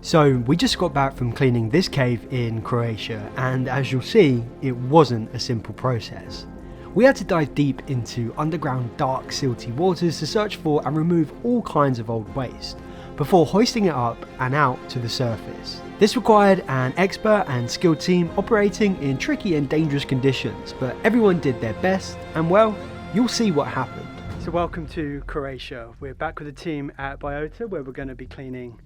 So we just got back from cleaning this cave in Croatia, and as you'll see, it wasn't a simple process. We had to dive deep into underground dark silty waters to search for and remove all kinds of old waste, before hoisting it up and out to the surface. This required an expert and skilled team operating in tricky and dangerous conditions, but everyone did their best, and well, you'll see what happened. So welcome to Croatia. We're back with the team at BIOTA, where we're going to be cleaning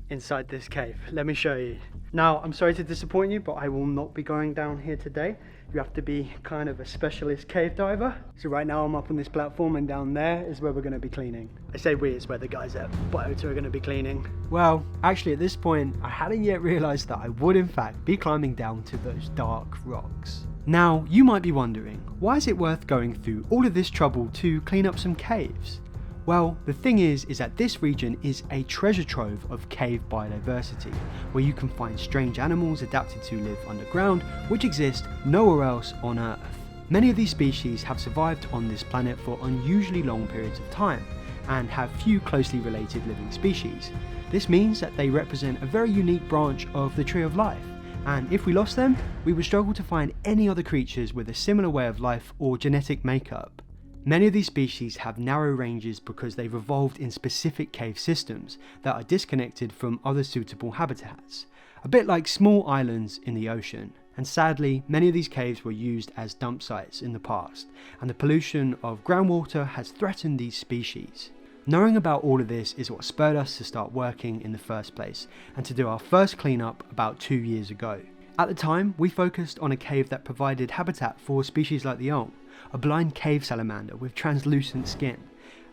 inside this cave. Let me show you. Now, I'm sorry to disappoint you, but I will not be going down here today. You have to be kind of a specialist cave diver. So right now I'm up on this platform, and down there is where we're going to be cleaning. I say we, it's where the guys at BIOTA are going to be cleaning. Well, actually at this point, I hadn't yet realized that I would in fact be climbing down to those dark rocks. Now, you might be wondering, why is it worth going through all of this trouble to clean up some caves? Well, the thing is that this region is a treasure trove of cave biodiversity, where you can find strange animals adapted to live underground, which exist nowhere else on Earth. Many of these species have survived on this planet for unusually long periods of time, and have few closely related living species. This means that they represent a very unique branch of the tree of life, and if we lost them, we would struggle to find any other creatures with a similar way of life or genetic makeup. Many of these species have narrow ranges because they've evolved in specific cave systems that are disconnected from other suitable habitats, a bit like small islands in the ocean. And sadly, many of these caves were used as dump sites in the past, and the pollution of groundwater has threatened these species. Knowing about all of this is what spurred us to start working in the first place, and to do our first cleanup about 2 years ago. At the time, we focused on a cave that provided habitat for species like the olm, a blind cave salamander with translucent skin,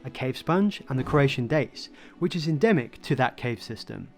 a cave sponge, and the Croatian dace, which is endemic to that cave system.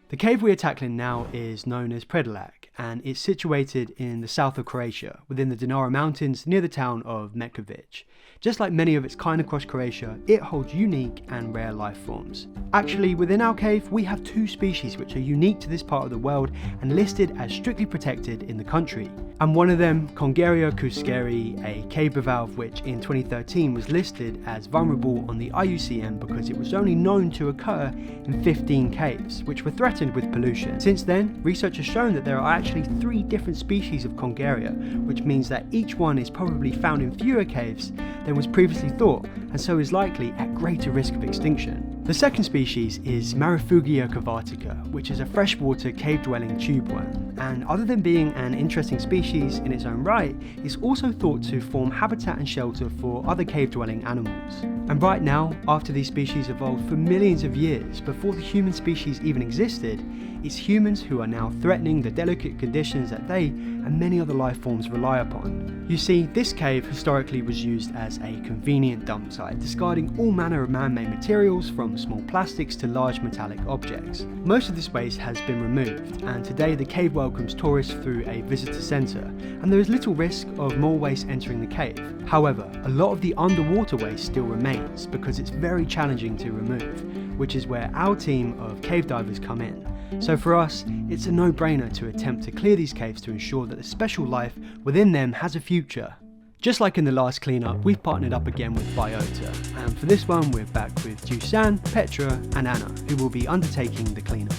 The cave we are tackling now is known as Predolac, and it's situated in the south of Croatia, within the Dinara Mountains near the town of Metkovic. Just like many of its kind across Croatia, it holds unique and rare life forms. Actually, within our cave, we have 2 species which are unique to this part of the world and listed as strictly protected in the country. And one of them, Congeria kuskeri, a cave bivalve which in 2013 was listed as vulnerable on the IUCN because it was only known to occur in 15 caves, which were threatened with pollution. Since then, research has shown that there are actually 3 different species of Congeria, which means that each one is probably found in fewer caves than was previously thought, and so is likely at greater risk of extinction. The second species is Marifugia cavatica, which is a freshwater cave-dwelling tube worm, and other than being an interesting species in its own right, it's also thought to form habitat and shelter for other cave-dwelling animals. And right now, after these species evolved for millions of years before the human species even existed, it's humans who are now threatening the delicate conditions that they and many other life forms rely upon. You see, this cave historically was used as a convenient dump site, discarding all manner of man-made materials from small plastics to large metallic objects. Most of this waste has been removed, and today the cave welcomes tourists through a visitor centre, and there is little risk of more waste entering the cave. However, a lot of the underwater waste still remains because it's very challenging to remove, which is where our team of cave divers come in. So for us, it's a no-brainer to attempt to clear these caves to ensure that the special life within them has a future. Just like in the last cleanup, we've partnered up again with BIOTA, and for this one we're back with Dusan, Petra and Anna, who will be undertaking the cleanup.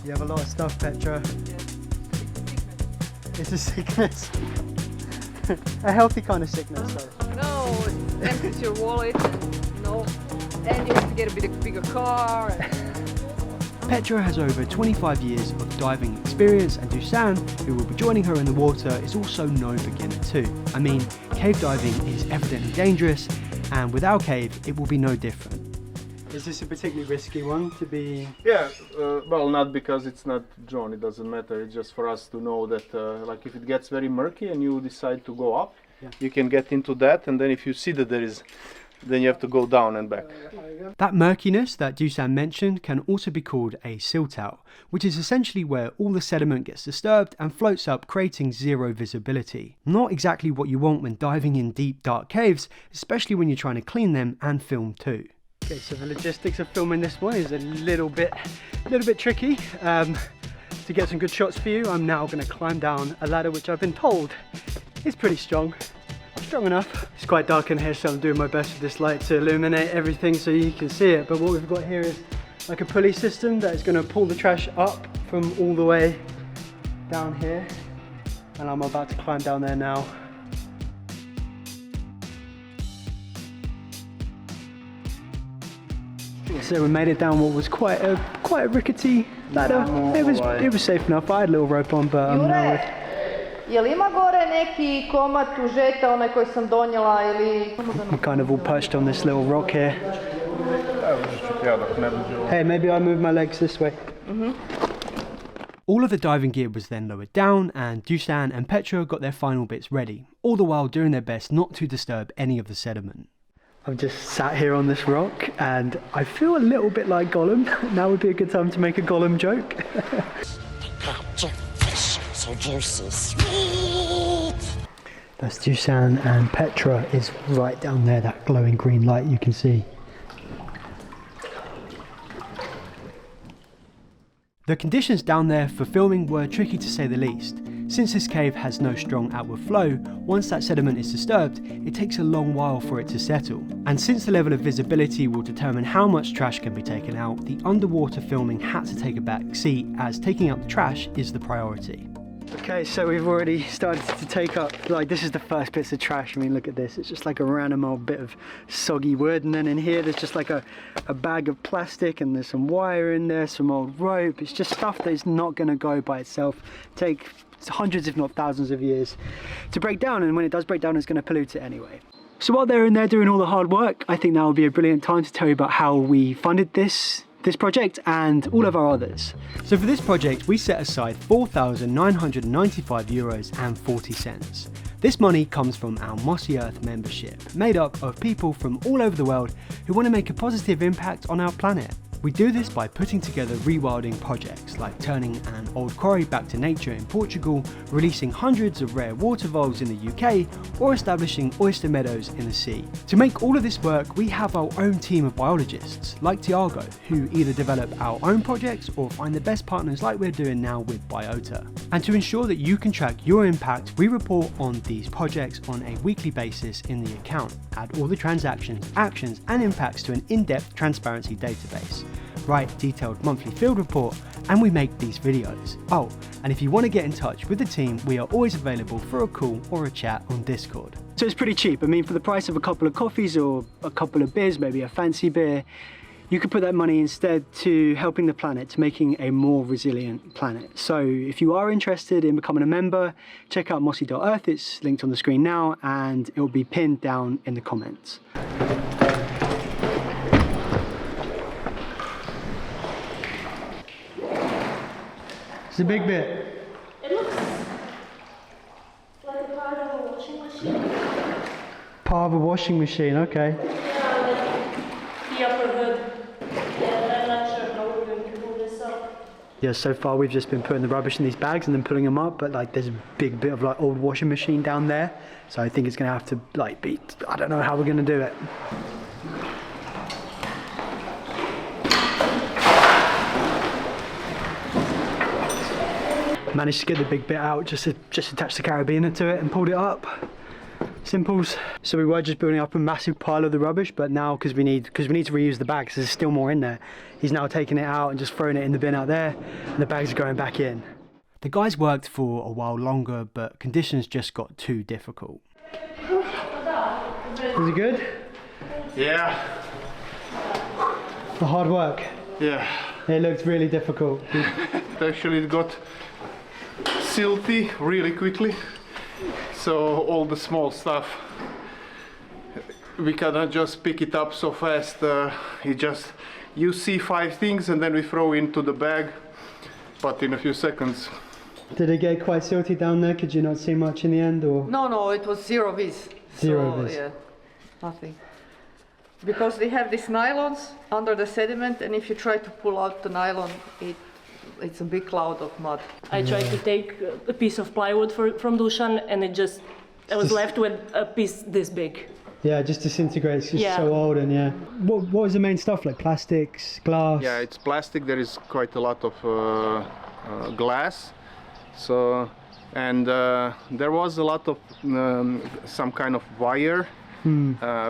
You have a lot of stuff, Petra. It's a sickness. A healthy kind of sickness though. No, it empties your wallet, and you have to get a bit bigger car. Petra has over 25 years of diving experience, and Dusan, who will be joining her in the water, is also no beginner too. I mean, cave diving is evidently dangerous, and with our cave it will be no different. Is this a particularly risky one to be? Yeah, well, not because it's not drawn, it doesn't matter. It's just for us to know that like if it gets very murky and you decide to go up, you can get into that, and then if you see that there is, then you have to go down and back. That murkiness that Dusan mentioned can also be called a silt out, which is essentially where all the sediment gets disturbed and floats up, creating zero visibility. Not exactly what you want when diving in deep dark caves, especially when you're trying to clean them and film too. Okay, so the logistics of filming this one is a little bit tricky. To get some good shots for you, I'm now going to climb down a ladder which I've been told is pretty strong enough. It's quite dark in here, so I'm doing my best with this light to illuminate everything so you can see it. But what we've got here is like a pulley system that is going to pull the trash up from all the way down here, and I'm about to climb down there now. So we made it down what was quite a rickety ladder. It was safe enough. I had a little rope on, but Je li ima gore neki komad užeta, onaj koji sam donijela ili... I'm kind of all perched on this little rock here. Hey, maybe I move my legs this way. All of the diving gear was then lowered down, and Dusan and Petra got their final bits ready, all the while doing their best not to disturb any of the sediment. I've just sat here on this rock and I feel a little bit like Gollum. Now would be a good time to make a Gollum joke. That's Dusan, and Petra is right down there, that glowing green light you can see. The conditions down there for filming were tricky to say the least. Since this cave has no strong outward flow, once that sediment is disturbed, it takes a long while for it to settle. And since the level of visibility will determine how much trash can be taken out, the underwater filming had to take a back seat, as taking out the trash is the priority. Okay, so we've already started to take up, like, this is the first bits of trash. I mean, look at this, it's just like a random old bit of soggy wood, and then in here there's just like a bag of plastic, and there's some wire in there, some old rope. It's just stuff that is not going to go by itself. Take hundreds if not thousands of years to break down, and when it does break down, it's going to pollute it anyway. So while they're in there doing all the hard work, I think now would be a brilliant time to tell you about how we funded this project and all of our others. So for this project we set aside €4,995.40. This money comes from our Mossy Earth membership, made up of people from all over the world who want to make a positive impact on our planet. We do this by putting together rewilding projects like turning an old quarry back to nature in Portugal, releasing hundreds of rare water voles in the UK, or establishing oyster meadows in the sea. To make all of this work, we have our own team of biologists, like Tiago, who either develop our own projects or find the best partners like we're doing now with BIOTA. And to ensure that you can track your impact, we report on these projects on a weekly basis in the account, add all the transactions, actions and impacts to an in-depth transparency database, write detailed monthly field report, and we make these videos. Oh, and if you want to get in touch with the team, we are always available for a call or a chat on Discord. So it's pretty cheap. I mean, for the price of a couple of coffees or a couple of beers, maybe a fancy beer, you could put that money instead to helping the planet, to making a more resilient planet. So if you are interested in becoming a member, check out mossy.earth. It's linked on the screen now, and it will be pinned down in the comments. It's a big bit. It looks like a part of a washing machine. Part of a washing machine, okay. Yeah, like the upper hood. Yeah, I'm not sure how we're going to pull this up. Yeah, so far we've just been putting the rubbish in these bags and then pulling them up, but like there's a big bit of like old washing machine down there. So I think it's gonna have to like be, I don't know how we're gonna do it. Managed to get the big bit out, just attached the carabiner to it and pulled it up. Simples. So we were just building up a massive pile of the rubbish, but now because we need to reuse the bags, there's still more in there. He's now taking it out and just throwing it in the bin out there, and the bags are going back in. The guys worked for a while longer, but conditions just got too difficult. Was it good? Yeah. The hard work. Yeah. It looked really difficult. Actually, it got silty really quickly, so all the small stuff we cannot just pick it up so fast. You see 5 things and then we throw into the bag, but in a few seconds. Did it get quite silty down there? Could you not see much in the end, or? No, it was zero viz. Zero viz. Yeah, nothing. Because they have these nylons under the sediment, and if you try to pull out the nylon, it's a big cloud of mud. I tried to take a piece of plywood from Dusan, and I was left with a piece this big. Yeah, it just disintegrates. It's just so old, and yeah. What was the main stuff, like plastics, glass? Yeah, it's plastic. There is quite a lot of glass. So, and there was a lot of some kind of wire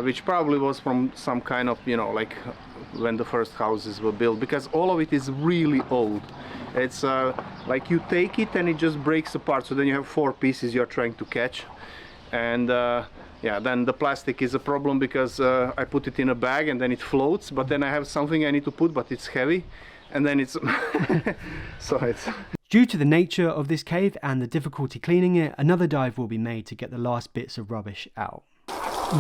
which probably was from some kind of, you know, like when the first houses were built, because all of it is really old. It's like you take it and it just breaks apart, so then you have 4 pieces you're trying to catch. And yeah, then the plastic is a problem because I put it in a bag and then it floats, but then I have something I need to put, but it's heavy, and then it's so it's Due to the nature of this cave and the difficulty cleaning it, another dive will be made to get the last bits of rubbish out.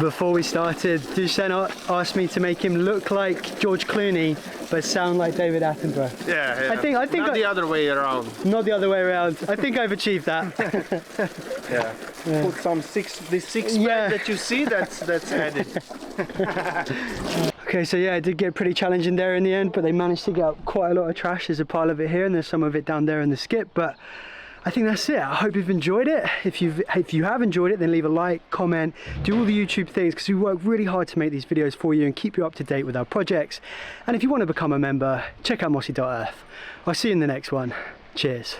Before we started, Dusan asked me to make him look like George Clooney, but sound like David Attenborough. yeah. I think not the other way around. Not the other way around. I think I've achieved that. Yeah. Put some this six pack that you see, that's added. Okay, so yeah, it did get pretty challenging there in the end, but they managed to get up quite a lot of trash. There's a pile of it here and there's some of it down there in the skip, but I think that's it. I hope you've enjoyed it. If you have enjoyed it, then leave a like, comment, do all the YouTube things, because we work really hard to make these videos for you and keep you up to date with our projects. And if you want to become a member, check out mossy.earth. I'll see you in the next one. Cheers.